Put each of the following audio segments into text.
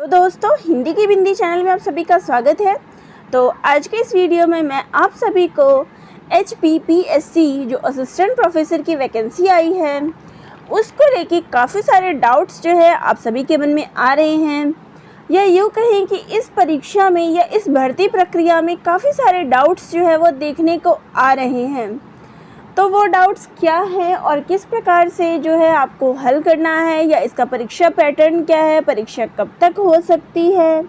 दोस्तों, हिंदी की बिंदी चैनल में आप सभी का स्वागत है। तो आज के इस वीडियो में मैं आप सभी को HPPSC जो असिस्टेंट प्रोफेसर की वैकेंसी आई है उसको लेके काफ़ी सारे डाउट्स जो है आप सभी के मन में आ रहे हैं, या यूँ कहें कि इस परीक्षा में या इस भर्ती प्रक्रिया में काफ़ी सारे डाउट्स जो है वो देखने को आ रहे हैं। तो वो डाउट्स क्या हैं और किस प्रकार से जो है आपको हल करना है, या इसका परीक्षा पैटर्न क्या है, परीक्षा कब तक हो सकती है,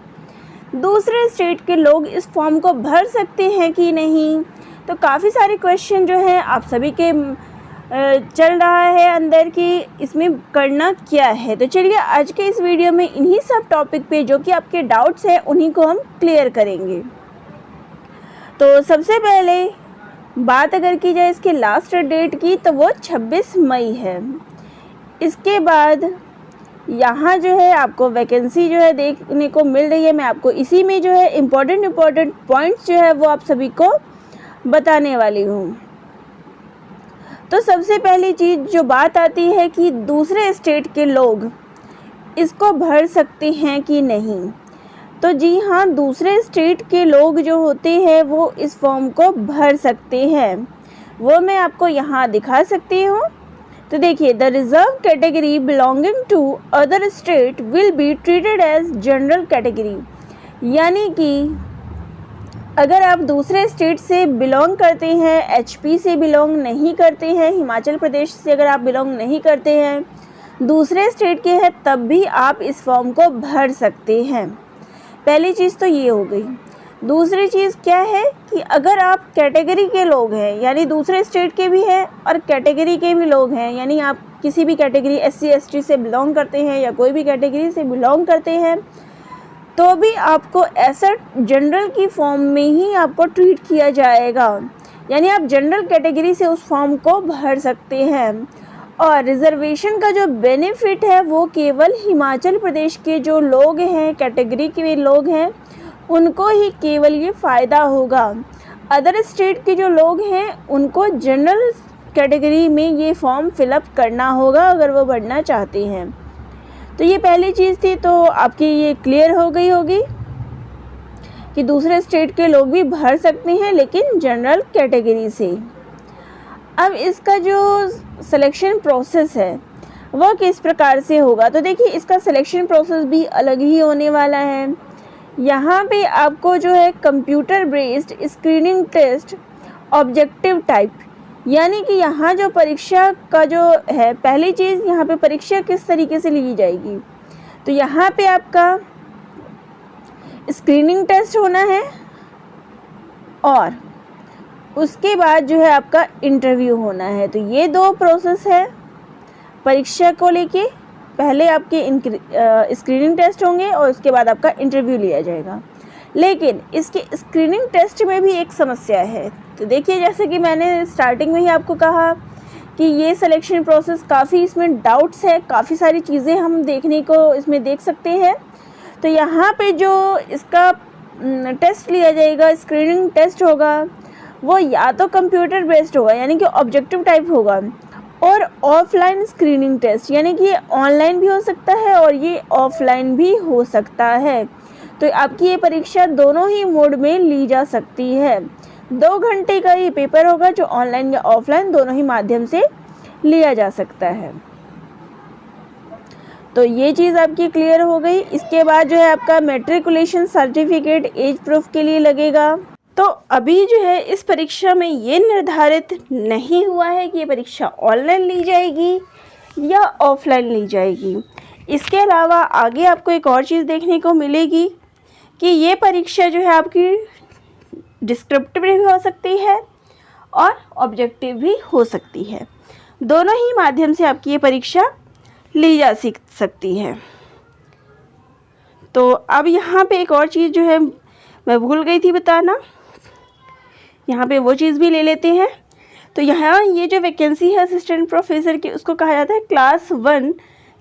दूसरे स्टेट के लोग इस फॉर्म को भर सकते हैं कि नहीं। तो काफ़ी सारे क्वेश्चन जो है आप सभी के चल रहा है अंदर कि इसमें करना क्या है। तो चलिए आज के इस वीडियो में इन्हीं सब टॉपिक पे जो कि आपके डाउट्स हैं उन्हीं को हम क्लियर करेंगे। तो सबसे पहले बात अगर की जाए इसके लास्ट डेट की तो वो 26 मई है। इसके बाद यहाँ जो है आपको वैकेंसी जो है देखने को मिल रही है। मैं आपको इसी में जो है इम्पोर्टेंट पॉइंट्स जो है वो आप सभी को बताने वाली हूँ। तो सबसे पहली चीज़ जो बात आती है कि दूसरे स्टेट के लोग इसको भर सकते हैं कि नहीं। तो जी हाँ, दूसरे स्टेट के लोग जो होते हैं वो इस फॉर्म को भर सकते हैं। वो मैं आपको यहाँ दिखा सकती हूँ। तो देखिए, the reserve category belonging to other state will be treated as general category. यानी कि अगर आप दूसरे स्टेट से बिलोंग करते हैं, HP से बिलोंग नहीं करते हैं, हिमाचल प्रदेश से अगर आप बिलोंग नहीं करते हैं, दूसरे स्टेट के हैं, तब भी आप इस फॉर्म को भर सकते हैं। पहली चीज़ तो ये हो गई। दूसरी चीज़ क्या है कि अगर आप कैटेगरी के लोग हैं, यानी दूसरे स्टेट के भी हैं और कैटेगरी के भी लोग हैं, यानी आप किसी भी कैटेगरी SC ST से बिलोंग करते हैं या कोई भी कैटेगरी से बिलोंग करते हैं, तो भी आपको ऐसा जनरल की फॉर्म में ही आपको ट्रीट किया जाएगा। यानी आप जनरल कैटेगरी से उस फॉर्म को भर सकते हैं। और रिजर्वेशन का जो बेनिफिट है वो केवल हिमाचल प्रदेश के जो लोग हैं, कैटेगरी के लोग हैं, उनको ही केवल ये फ़ायदा होगा। अदर स्टेट के जो लोग हैं उनको जनरल कैटेगरी में ये फॉर्म फिलअप करना होगा अगर वो भरना चाहते हैं। तो ये पहली चीज़ थी। तो आपकी ये क्लियर हो गई होगी कि दूसरे स्टेट के लोग भी भर सकते हैं, लेकिन जनरल कैटेगरी से। अब इसका जो सिलेक्शन प्रोसेस है वो किस प्रकार से होगा। तो देखिए, इसका सिलेक्शन प्रोसेस भी अलग ही होने वाला है। यहाँ पे आपको जो है computer based screening test objective type, यानी कि यहाँ जो परीक्षा का जो है, पहली चीज़ यहाँ पे परीक्षा किस तरीके से ली जाएगी। तो यहाँ पे आपका स्क्रीनिंग टेस्ट होना है और उसके बाद जो है आपका इंटरव्यू होना है। तो ये दो प्रोसेस है परीक्षा को लेके। पहले आपके स्क्रीनिंग टेस्ट होंगे और उसके बाद आपका इंटरव्यू लिया जाएगा। लेकिन इसके स्क्रीनिंग टेस्ट में भी एक समस्या है। तो देखिए, जैसे कि मैंने स्टार्टिंग में ही आपको कहा कि ये सिलेक्शन प्रोसेस काफ़ी इसमें डाउट्स है, काफ़ी सारी चीज़ें हम देखने को इसमें देख सकते हैं। तो यहाँ पे जो इसका टेस्ट लिया जाएगा, स्क्रीनिंग टेस्ट होगा, वो या तो कंप्यूटर बेस्ड होगा, यानी कि ऑब्जेक्टिव टाइप होगा, और ऑफलाइन स्क्रीनिंग टेस्ट, यानी कि ये ऑनलाइन भी हो सकता है और ये ऑफलाइन भी हो सकता है। तो आपकी ये परीक्षा दोनों ही मोड में ली जा सकती है। 2 घंटे का ये पेपर होगा जो ऑनलाइन या ऑफलाइन दोनों ही माध्यम से लिया जा सकता है। तो ये चीज़ आपकी क्लियर हो गई। इसके बाद जो है आपका मैट्रिकुलेशन सर्टिफिकेट एज प्रूफ के लिए लगेगा। तो अभी जो है इस परीक्षा में ये निर्धारित नहीं हुआ है कि ये परीक्षा ऑनलाइन ली जाएगी या ऑफलाइन ली जाएगी। इसके अलावा आगे आपको एक और चीज़ देखने को मिलेगी कि ये परीक्षा जो है आपकी डिस्क्रिप्टिव भी हो सकती है और ऑब्जेक्टिव भी हो सकती है। दोनों ही माध्यम से आपकी ये परीक्षा ली जा सकती है। तो अब यहाँ पे एक और चीज़ जो है मैं भूल गई थी बताना, यहाँ पे वो चीज़ भी ले लेते हैं। तो यहाँ ये जो वैकेंसी है असिस्टेंट प्रोफेसर की, उसको कहा जाता है class 1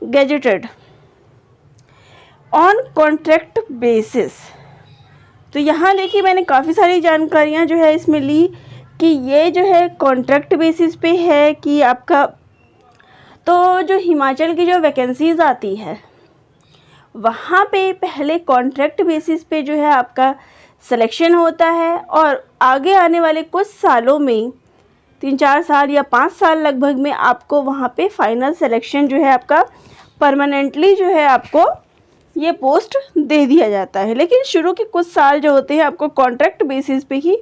gazetted on contract basis. तो यहाँ देखिए, मैंने काफ़ी सारी जानकारियाँ जो है इसमें ली कि ये जो है कॉन्ट्रैक्ट बेसिस पे है कि आपका, तो जो हिमाचल की जो वैकेंसीज़ आती है वहाँ पे पहले कॉन्ट्रैक्ट बेसिस पे जो है आपका सिलेक्शन होता है और आगे आने वाले कुछ सालों में 3-4 साल या 5 साल लगभग में आपको वहाँ पे फाइनल सिलेक्शन जो है आपका परमानेंटली जो है आपको ये पोस्ट दे दिया जाता है। लेकिन शुरू के कुछ साल जो होते हैं आपको कॉन्ट्रैक्ट बेसिस पे ही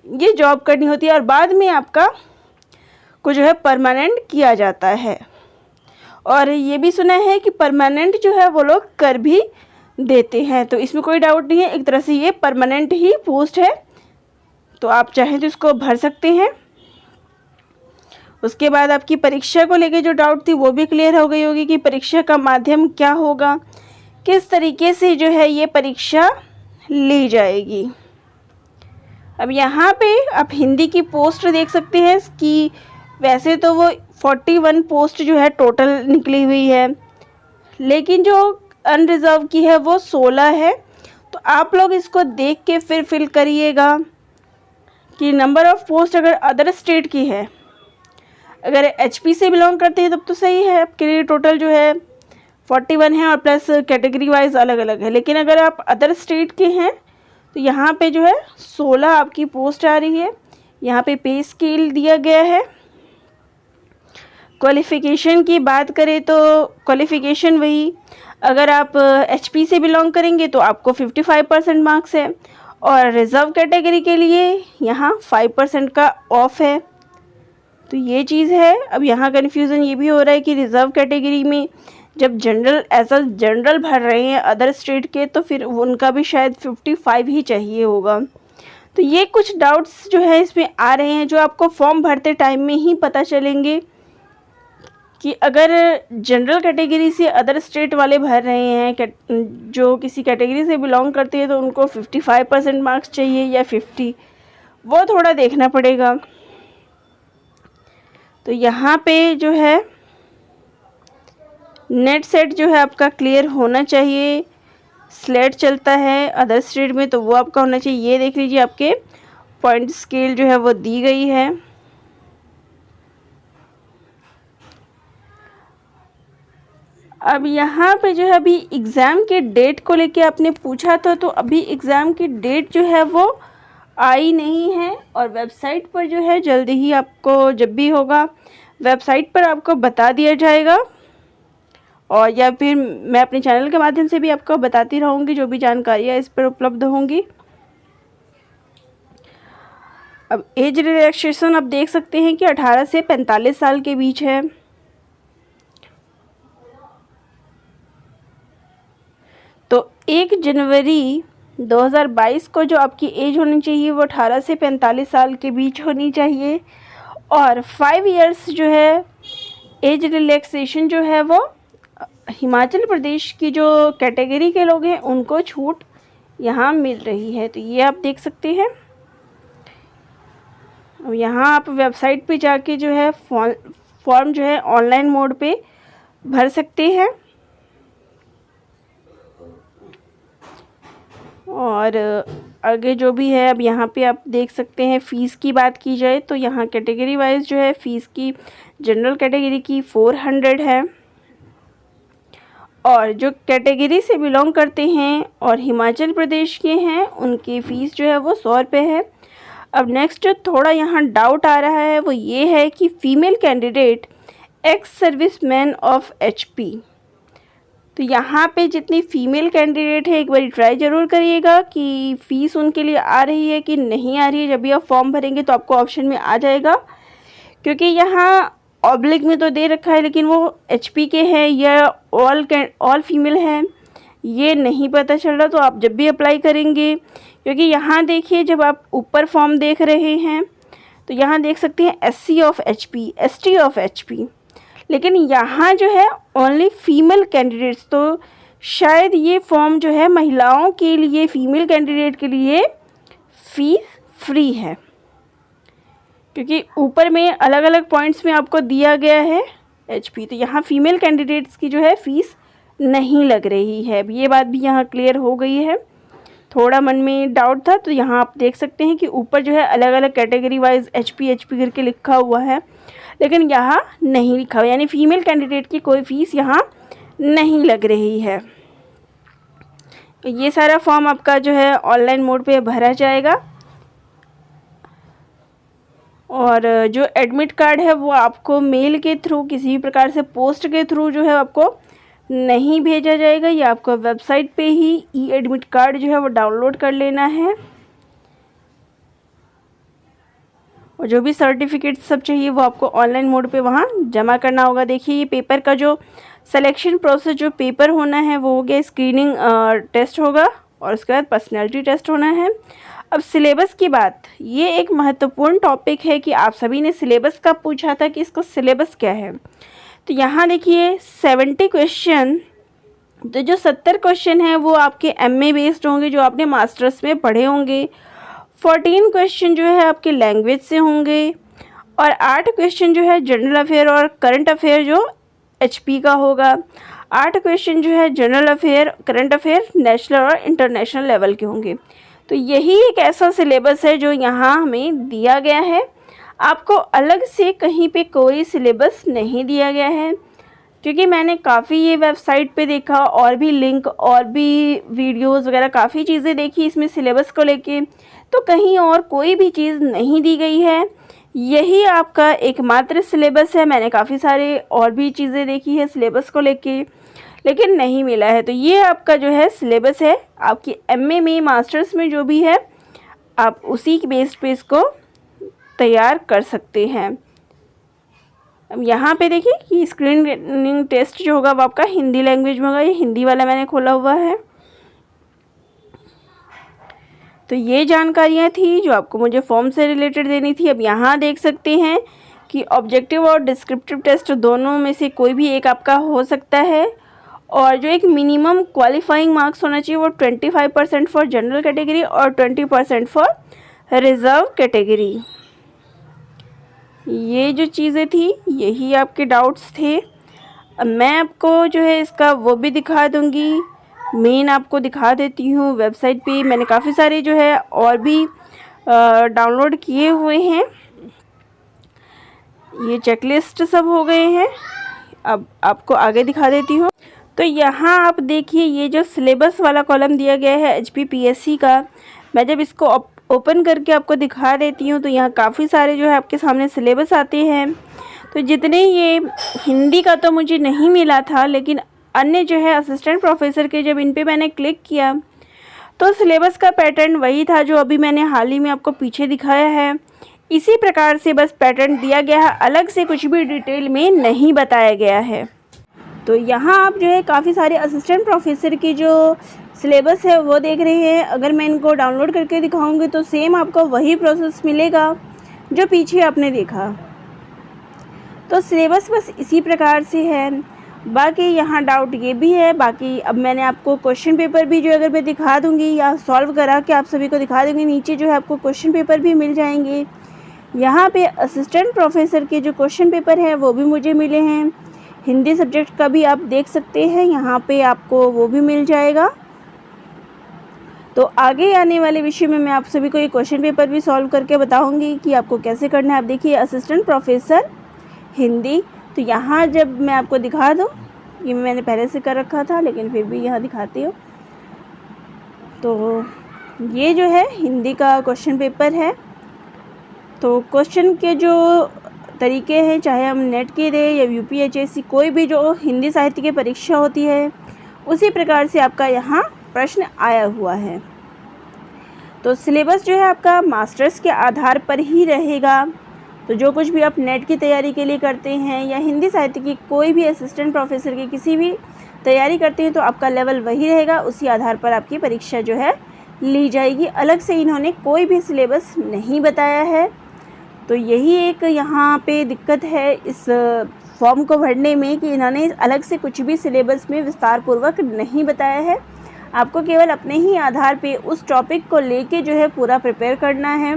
ये जॉब करनी होती है और बाद में आपका को जो है परमानेंट किया जाता है। और ये भी सुना है कि परमानेंट जो है वो लोग कर भी देते हैं, तो इसमें कोई डाउट नहीं है, एक तरह से ये परमानेंट ही पोस्ट है, तो आप चाहें तो इसको भर सकते हैं। उसके बाद आपकी परीक्षा को लेके जो डाउट थी वो भी क्लियर हो गई होगी कि परीक्षा का माध्यम क्या होगा, किस तरीके से जो है ये परीक्षा ली जाएगी। अब यहाँ पे आप हिंदी की पोस्ट देख सकते हैं कि वैसे तो वो 41 पोस्ट जो है टोटल निकली हुई है, लेकिन जो अनरिजर्व की है वो 16 है। तो आप लोग इसको देख के फिर फिल करिएगा कि नंबर ऑफ़ पोस्ट अगर अदर स्टेट की है, अगर एचपी से बिलोंग करते हैं तब तो सही है, आपके लिए टोटल जो है 41 है और प्लस कैटेगरी वाइज अलग अलग है। लेकिन अगर आप अदर स्टेट के हैं तो यहाँ पे जो है 16 आपकी पोस्ट आ रही है। यहाँ पे पे स्केल दिया गया है। क्वालिफ़िकेशन की बात करें तो क्वालिफ़िकेशन वही, अगर आप एचपी से बिलोंग करेंगे तो आपको 55% मार्क्स है और रिज़र्व कैटेगरी के लिए यहाँ 5% का ऑफ है। तो ये चीज़ है। अब यहाँ कन्फ्यूज़न ये भी हो रहा है कि रिज़र्व कैटेगरी में जब जनरल एज अ जनरल भर रहे हैं अदर स्टेट के तो फिर उनका भी शायद 55 ही चाहिए होगा। तो ये कुछ डाउट्स जो है इसमें आ रहे हैं जो आपको फॉर्म भरते टाइम में ही पता चलेंगे कि अगर जनरल कैटेगरी से अदर स्टेट वाले भर रहे हैं, जो किसी कैटेगरी से बिलोंग करते हैं, तो उनको 55% मार्क्स चाहिए या 50, वो थोड़ा देखना पड़ेगा। तो यहाँ पे जो है नेट सेट जो है आपका क्लियर होना चाहिए। स्लेट चलता है अदर स्टेट में तो वो आपका होना चाहिए। ये देख लीजिए आपके पॉइंट स्केल जो है वो दी गई है। अब यहाँ पे जो है अभी एग्ज़ाम के डेट को लेके आपने पूछा था, तो अभी एग्ज़ाम की डेट जो है वो आई नहीं है और वेबसाइट पर जो है जल्दी ही आपको जब भी होगा वेबसाइट पर आपको बता दिया जाएगा, और या फिर मैं अपने चैनल के माध्यम से भी आपको बताती रहूँगी जो भी जानकारियाँ इस पर उपलब्ध होंगी। अब एज रिलैक्सेशन आप देख सकते हैं कि 18 से 45 साल के बीच है। तो 1 जनवरी 2022 को जो आपकी एज होनी चाहिए वो 18 से 45 साल के बीच होनी चाहिए, और 5 इयर्स जो है एज रिलैक्सेशन जो है वो हिमाचल प्रदेश की जो कैटेगरी के लोग हैं उनको छूट यहाँ मिल रही है। तो ये आप देख सकते हैं। यहाँ आप वेबसाइट पे जाके जो है फॉर्म जो है ऑनलाइन मोड पे भर सकते हैं। और आगे जो भी है अब यहाँ पे आप देख सकते हैं। फ़ीस की बात की जाए तो यहाँ कैटेगरी वाइज जो है फ़ीस की जनरल कैटेगरी की 400 है, और जो कैटेगरी से बिलोंग करते हैं और हिमाचल प्रदेश के हैं उनकी फ़ीस जो है वो 100 रुपये है। अब नेक्स्ट जो थोड़ा यहाँ डाउट आ रहा है वो ये है कि female candidate ex serviceman of HP, तो यहाँ पे जितनी फ़ीमेल कैंडिडेट है एक बार ट्राई ज़रूर करिएगा कि फ़ीस उनके लिए आ रही है कि नहीं आ रही है। जब भी आप फॉर्म भरेंगे तो आपको ऑप्शन में आ जाएगा, क्योंकि यहाँ ऑब्लिक में तो दे रखा है लेकिन वो एचपी के हैं या ऑल फीमेल हैं ये नहीं पता चल रहा। तो आप जब भी अप्लाई करेंगे, क्योंकि यहाँ देखिए जब आप ऊपर फॉर्म देख रहे हैं तो यहाँ देख सकते हैं SC of HP, ST of HP, लेकिन यहाँ जो है ओनली फीमेल कैंडिडेट्स। तो शायद ये फॉर्म जो है महिलाओं के लिए, फीमेल कैंडिडेट के लिए फ़ीस फ्री है, क्योंकि ऊपर में अलग अलग पॉइंट्स में आपको दिया गया है HP। तो यहाँ फीमेल कैंडिडेट्स की जो है फ़ीस नहीं लग रही है। अब ये बात भी यहाँ क्लियर हो गई है। थोड़ा मन में डाउट था, तो यहाँ आप देख सकते हैं कि ऊपर जो है अलग अलग कैटेगरी वाइज HP करके लिखा हुआ है, लेकिन यहाँ नहीं लिखा हुआ, यानी फ़ीमेल कैंडिडेट की कोई फ़ीस यहाँ नहीं लग रही है। ये सारा फॉर्म आपका जो है ऑनलाइन मोड पे भरा जाएगा और जो एडमिट कार्ड है वो आपको मेल के थ्रू, किसी भी प्रकार से पोस्ट के थ्रू जो है आपको नहीं भेजा जाएगा। ये आपको वेबसाइट पे ही ई एडमिट कार्ड जो है वो डाउनलोड कर लेना है और जो भी सर्टिफिकेट सब चाहिए वो आपको ऑनलाइन मोड पे वहाँ जमा करना होगा। देखिए ये पेपर का जो सिलेक्शन प्रोसेस, जो पेपर होना है वो हो गया, स्क्रीनिंग टेस्ट होगा और उसके बाद पर्सनैलिटी टेस्ट होना है। अब सिलेबस की बात, ये एक महत्वपूर्ण टॉपिक है कि आप सभी ने सिलेबस का पूछा था कि इसका सिलेबस क्या है। तो यहाँ देखिए 70 क्वेश्चन, तो जो 70 क्वेश्चन हैं वो आपके MA बेस्ड होंगे, जो आपने मास्टर्स में पढ़े होंगे। 14 क्वेश्चन जो है आपके लैंग्वेज से होंगे और 8 क्वेश्चन जो है जनरल अफेयर और करंट अफेयर जो HP का होगा। 8 क्वेश्चन जो है general affair, current affair, national और इंटरनेशनल लेवल के होंगे। तो यही एक ऐसा सिलेबस है जो यहाँ हमें दिया गया है। आपको अलग से कहीं पे कोई सिलेबस नहीं दिया गया है, क्योंकि मैंने काफ़ी ये वेबसाइट पे देखा और भी लिंक और भी वीडियोस वगैरह काफ़ी चीज़ें देखी इसमें सिलेबस को लेके, तो कहीं और कोई भी चीज़ नहीं दी गई है। यही आपका एकमात्र सिलेबस है। मैंने काफ़ी सारे और भी चीज़ें देखी है सिलेबस को लेके, लेकिन नहीं मिला है। तो ये आपका जो है सिलेबस है, आपकी MA में, मास्टर्स में जो भी है, आप उसी के बेस पे इसको तैयार कर सकते हैं। अब यहाँ पे देखिए कि स्क्रीनिंग टेस्ट जो होगा वो आपका हिंदी लैंग्वेज में होगा। ये हिंदी वाला मैंने खोला हुआ है। तो ये जानकारियाँ थी जो आपको मुझे फॉर्म से रिलेटेड देनी थी। अब यहाँ देख सकते हैं कि ऑब्जेक्टिव और डिस्क्रिप्टिव टेस्ट दोनों में से कोई भी एक आपका हो सकता है और जो एक मिनिमम क्वालिफाइंग मार्क्स होना चाहिए वो 25% फॉर जनरल कैटेगरी और 20% फॉर रिजर्व कैटेगरी। ये जो चीज़ें थी यही आपके डाउट्स थे। अब मैं आपको जो है इसका वो भी दिखा दूँगी, मेन आपको दिखा देती हूँ। वेबसाइट पे मैंने काफ़ी सारे जो है और भी डाउनलोड किए हुए हैं। ये चेकलिस्ट सब हो गए हैं। अब आपको आगे दिखा देती हूँ। तो यहाँ आप देखिए ये जो सिलेबस वाला कॉलम दिया गया है HPPSC का, मैं जब इसको ओपन करके आपको दिखा देती हूँ तो यहाँ काफ़ी सारे जो है आपके सामने सिलेबस आते हैं। तो जितने ये हिंदी का तो मुझे नहीं मिला था, लेकिन अन्य जो है असिस्टेंट प्रोफेसर के जब इन पे मैंने क्लिक किया तो सिलेबस का पैटर्न वही था जो अभी मैंने हाल ही में आपको पीछे दिखाया है। इसी प्रकार से बस पैटर्न दिया गया है, अलग से कुछ भी डिटेल में नहीं बताया गया है। तो यहाँ आप जो है काफ़ी सारे असिस्टेंट प्रोफेसर की जो सिलेबस है वो देख रहे हैं। अगर मैं इनको डाउनलोड करके दिखाऊंगी तो सेम आपको वही प्रोसेस मिलेगा जो पीछे आपने देखा। तो सिलेबस बस इसी प्रकार से है। बाकी यहाँ डाउट ये भी है, बाकी अब मैंने आपको क्वेश्चन पेपर भी जो अगर मैं दिखा दूँगी या सॉल्व करा के आप सभी को दिखा दूँगी, नीचे जो है आपको क्वेश्चन पेपर भी मिल जाएंगे। यहाँ पे असिस्टेंट प्रोफेसर के जो क्वेश्चन पेपर हैं वो भी मुझे मिले हैं। हिंदी सब्जेक्ट का भी आप देख सकते हैं, यहाँ पे आपको वो भी मिल जाएगा। तो आगे आने वाले विषय में मैं आप सभी को ये क्वेश्चन पेपर भी सॉल्व करके बताऊंगी कि आपको कैसे करना है। आप देखिए असिस्टेंट प्रोफेसर हिंदी, तो यहाँ जब मैं आपको दिखा दूँ, ये मैंने पहले से कर रखा था लेकिन फिर भी यहाँ दिखाती हूँ। तो ये जो है हिंदी का क्वेश्चन पेपर है। तो क्वेश्चन के जो तरीके हैं, चाहे हम नेट के दें या UPHSC, कोई भी जो हिंदी साहित्य की परीक्षा होती है उसी प्रकार से आपका यहाँ प्रश्न आया हुआ है। तो सिलेबस जो है आपका मास्टर्स के आधार पर ही रहेगा। तो जो कुछ भी आप नेट की तैयारी के लिए करते हैं या हिंदी साहित्य की कोई भी असिस्टेंट प्रोफेसर की किसी भी तैयारी करते हैं तो आपका लेवल वही रहेगा, उसी आधार पर आपकी परीक्षा जो है ली जाएगी। अलग से इन्होंने कोई भी सिलेबस नहीं बताया है। तो यही एक यहाँ पे दिक्कत है इस फॉर्म को भरने में कि इन्होंने अलग से कुछ भी सिलेबस में विस्तार पूर्वक नहीं बताया है। आपको केवल अपने ही आधार पे उस टॉपिक को लेके जो है पूरा प्रिपेयर करना है।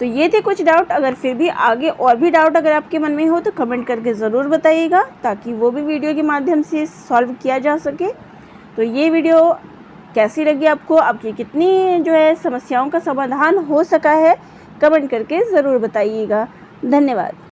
तो ये थे कुछ डाउट। अगर फिर भी आगे और भी डाउट अगर आपके मन में हो तो कमेंट करके ज़रूर बताइएगा, ताकि वो भी वीडियो के माध्यम से सॉल्व किया जा सके। तो ये वीडियो कैसी लगी आपको, आपकी कितनी जो है समस्याओं का समाधान हो सका है, कमेंट करके ज़रूर बताइएगा। धन्यवाद।